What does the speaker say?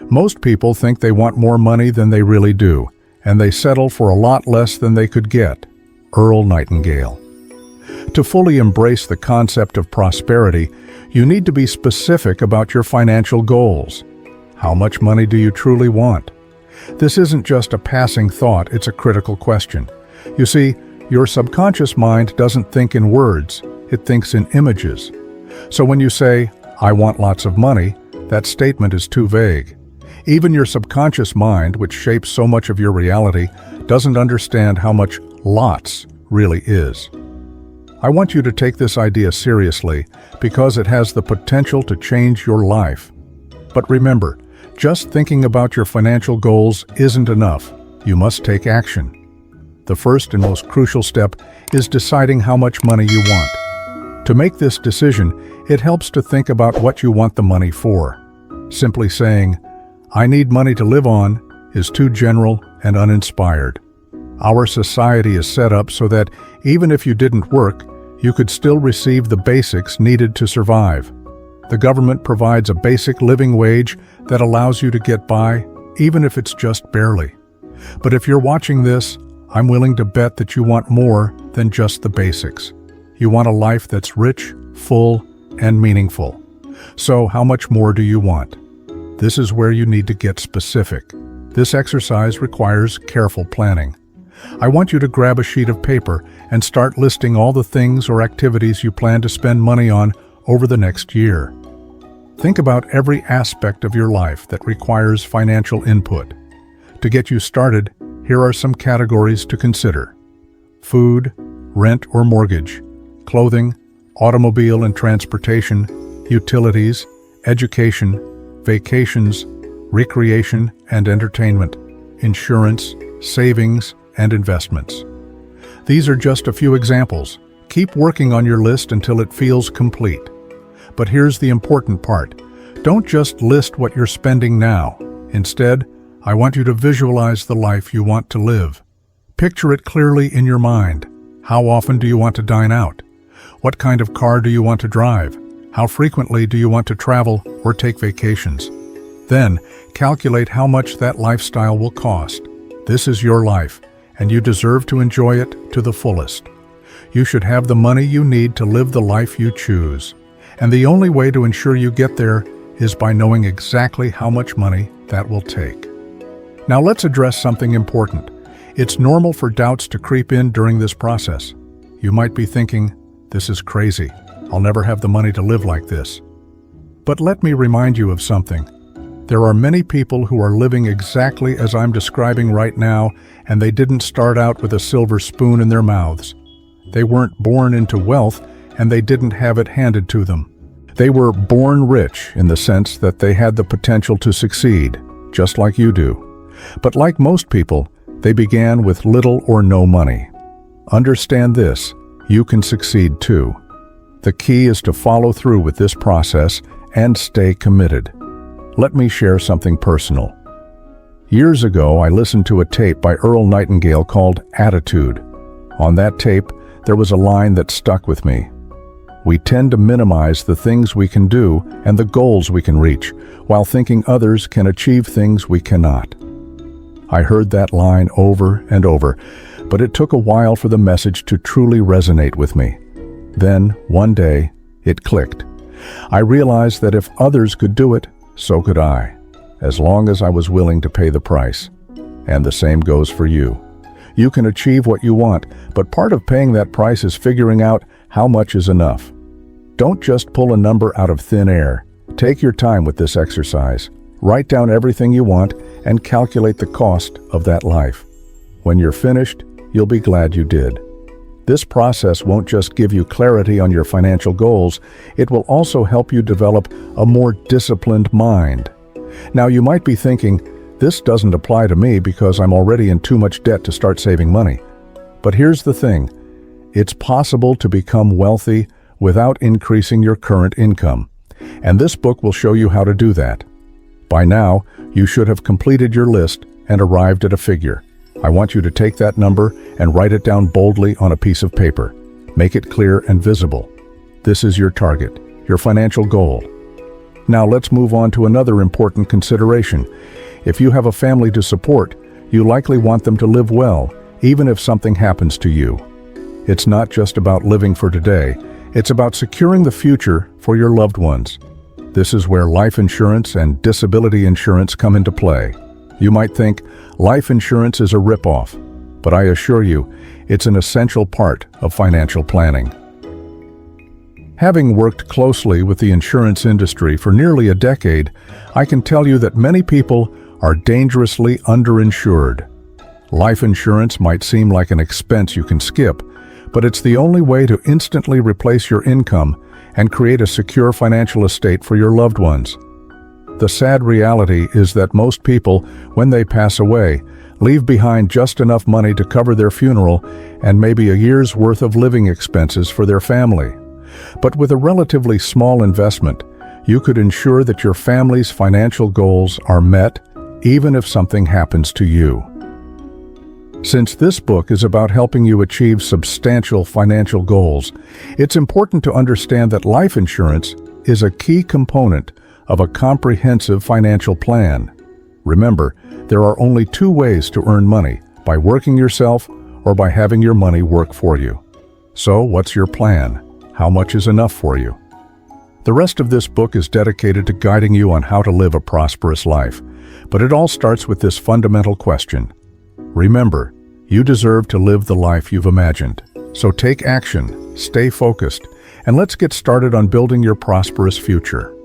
Most people think they want more money than they really do, and they settle for a lot less than they could get. Earl Nightingale. To fully embrace the concept of prosperity, you need to be specific about your financial goals. How much money do you truly want? This isn't just a passing thought, it's a critical question. You see, your subconscious mind doesn't think in words, it thinks in images. So when you say, "I want lots of money," that statement is too vague. Even your subconscious mind, which shapes so much of your reality, doesn't understand how much lots really is. I want you to take this idea seriously because it has the potential to change your life. But remember, just thinking about your financial goals isn't enough. You must take action. The first and most crucial step is deciding how much money you want. To make this decision, it helps to think about what you want the money for. Simply saying, "I need money to live on," is too general and uninspired. Our society is set up so that even if you didn't work, you could still receive the basics needed to survive. The government provides a basic living wage that allows you to get by, even if it's just barely. But if you're watching this, I'm willing to bet that you want more than just the basics. You want a life that's rich, full, and meaningful. So how much more do you want? This is where you need to get specific. This exercise requires careful planning. I want you to grab a sheet of paper and start listing all the things or activities you plan to spend money on over the next year. Think about every aspect of your life that requires financial input. To get you started, here are some categories to consider: food, rent or mortgage, clothing, automobile and transportation, utilities, education, vacations, recreation and entertainment, insurance, savings, and investments. These are just a few examples. Keep working on your list until it feels complete. But here's the important part. Don't just list what you're spending now. Instead, I want you to visualize the life you want to live. Picture it clearly in your mind. How often do you want to dine out? What kind of car do you want to drive? How frequently do you want to travel or take vacations? Then, calculate how much that lifestyle will cost. This is your life, and you deserve to enjoy it to the fullest. You should have the money you need to live the life you choose. And the only way to ensure you get there is by knowing exactly how much money that will take. Now let's address something important. It's normal for doubts to creep in during this process. You might be thinking, "This is crazy. I'll never have the money to live like this." But let me remind you of something. There are many people who are living exactly as I'm describing right now, and they didn't start out with a silver spoon in their mouths. They weren't born into wealth, and they didn't have it handed to them. They were born rich in the sense that they had the potential to succeed, just like you do. But like most people, they began with little or no money. Understand this, you can succeed too. The key is to follow through with this process and stay committed. Let me share something personal. Years ago, I listened to a tape by Earl Nightingale called Attitude. On that tape, there was a line that stuck with me. We tend to minimize the things we can do and the goals we can reach, while thinking others can achieve things we cannot. I heard that line over and over, but it took a while for the message to truly resonate with me. Then, one day, it clicked. I realized that if others could do it, so could I, as long as I was willing to pay the price. And the same goes for you. You can achieve what you want, but part of paying that price is figuring out how much is enough. Don't just pull a number out of thin air. Take your time with this exercise. Write down everything you want and calculate the cost of that life. When you're finished, you'll be glad you did. This process won't just give you clarity on your financial goals, it will also help you develop a more disciplined mind. Now you might be thinking, this doesn't apply to me because I'm already in too much debt to start saving money. But here's the thing, it's possible to become wealthy without increasing your current income. And this book will show you how to do that. By now, you should have completed your list and arrived at a figure. I want you to take that number and write it down boldly on a piece of paper. Make it clear and visible. This is your target, your financial goal. Now let's move on to another important consideration. If you have a family to support, you likely want them to live well, even if something happens to you. It's not just about living for today, it's about securing the future for your loved ones. This is where life insurance and disability insurance come into play. You might think life insurance is a ripoff, but I assure you, it's an essential part of financial planning. Having worked closely with the insurance industry for nearly a decade, I can tell you that many people are dangerously underinsured. Life insurance might seem like an expense you can skip, but it's the only way to instantly replace your income and create a secure financial estate for your loved ones. The sad reality is that most people, when they pass away, leave behind just enough money to cover their funeral and maybe a year's worth of living expenses for their family. But with a relatively small investment, you could ensure that your family's financial goals are met even if something happens to you. Since this book is about helping you achieve substantial financial goals, it's important to understand that life insurance is a key component of a comprehensive financial plan. Remember, there are only two ways to earn money: by working yourself or by having your money work for you. So, what's your plan? How much is enough for you? The rest of this book is dedicated to guiding you on how to live a prosperous life, but it all starts with this fundamental question. Remember, you deserve to live the life you've imagined. So take action, stay focused, and let's get started on building your prosperous future.